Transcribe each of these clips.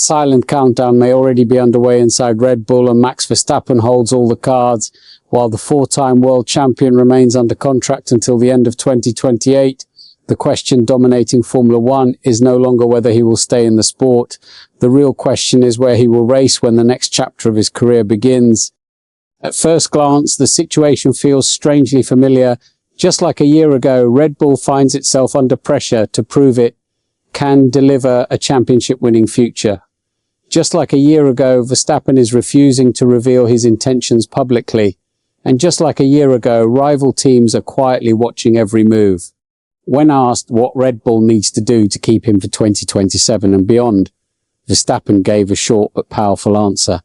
silent countdown may already be underway inside Red Bull, and Max Verstappen holds all the cards, while the four-time world champion remains under contract until the end of 2028. The question dominating Formula One is no longer whether he will stay in the sport. The real question is where he will race when the next chapter of his career begins. At first glance, the situation feels strangely familiar. Just like a year ago, Red Bull finds itself under pressure to prove it can deliver a championship-winning future. Just like a year ago, Verstappen is refusing to reveal his intentions publicly. And just like a year ago, rival teams are quietly watching every move. When asked what Red Bull needs to do to keep him for 2027 and beyond, Verstappen gave a short but powerful answer.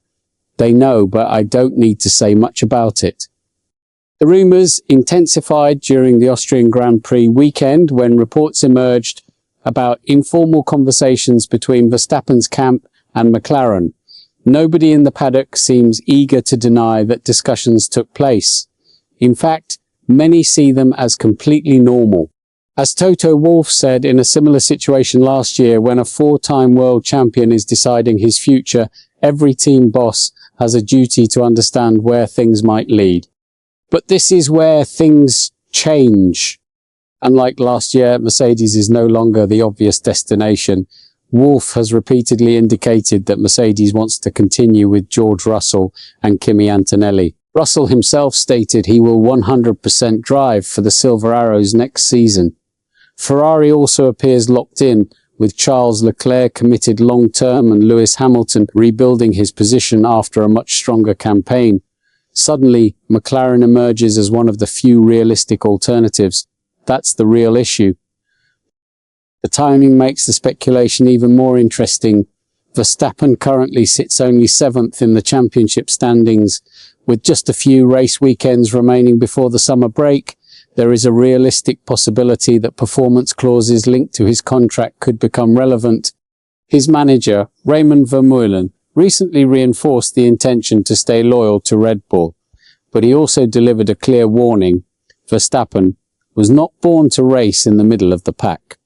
They know, but I don't need to say much about it. The rumours intensified during the Austrian Grand Prix weekend when reports emerged about informal conversations between Verstappen's camp and McLaren. Nobody in the paddock seems eager to deny that discussions took place. In fact, many see them as completely normal. As Toto Wolff said in a similar situation last year, when a four-time world champion is deciding his future, every team boss has a duty to understand where things might lead. But this is where things change. Unlike last year, Mercedes is no longer the obvious destination. Wolff has repeatedly indicated that Mercedes wants to continue with George Russell and Kimi Antonelli. Russell himself stated he will 100% drive for the Silver Arrows next season. Ferrari also appears locked in, with Charles Leclerc committed long-term and Lewis Hamilton rebuilding his position after a much stronger campaign. Suddenly, McLaren emerges as one of the few realistic alternatives. That's the real issue. The timing makes the speculation even more interesting. Verstappen currently sits only 7th in the championship standings. With just a few race weekends remaining before the summer break, there is a realistic possibility that performance clauses linked to his contract could become relevant. His manager, Raymond Vermeulen, recently reinforced the intention to stay loyal to Red Bull, but he also delivered a clear warning. Verstappen was not born to race in the middle of the pack.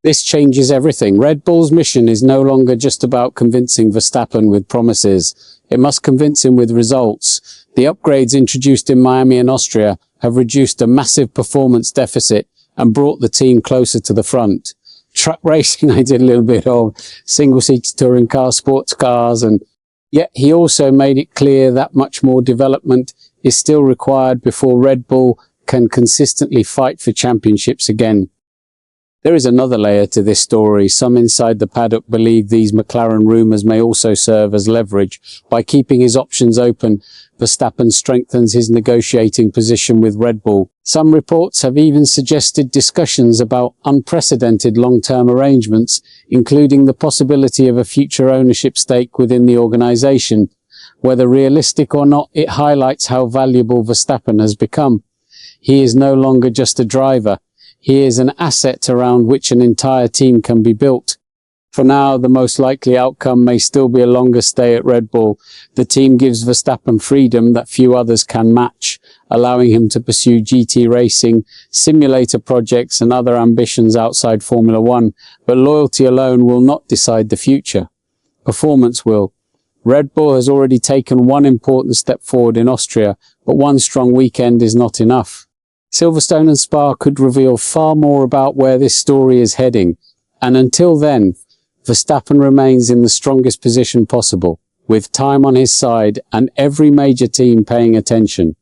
This changes everything. Red Bull's mission is no longer just about convincing Verstappen with promises. It must convince him with results. The upgrades introduced in Miami and Austria have reduced a massive performance deficit and brought the team closer to the front. Truck racing I did a little bit of, single-seater touring cars, sports cars, and yet he also made it clear that much more development is still required before Red Bull can consistently fight for championships again. There is another layer to this story. Some inside the paddock believe these McLaren rumours may also serve as leverage. By keeping his options open, Verstappen strengthens his negotiating position with Red Bull. Some reports have even suggested discussions about unprecedented long-term arrangements, including the possibility of a future ownership stake within the organisation. Whether realistic or not, it highlights how valuable Verstappen has become. He is no longer just a driver. He is an asset around which an entire team can be built. For now, the most likely outcome may still be a longer stay at Red Bull. The team gives Verstappen freedom that few others can match, allowing him to pursue GT racing, simulator projects and other ambitions outside Formula One. But loyalty alone will not decide the future. Performance will. Red Bull has already taken one important step forward in Austria, but one strong weekend is not enough. Silverstone and Spa could reveal far more about where this story is heading. And until then, Verstappen remains in the strongest position possible, with time on his side and every major team paying attention.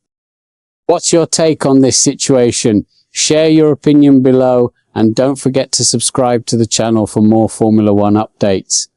What's your take on this situation? Share your opinion below and don't forget to subscribe to the channel for more Formula One updates.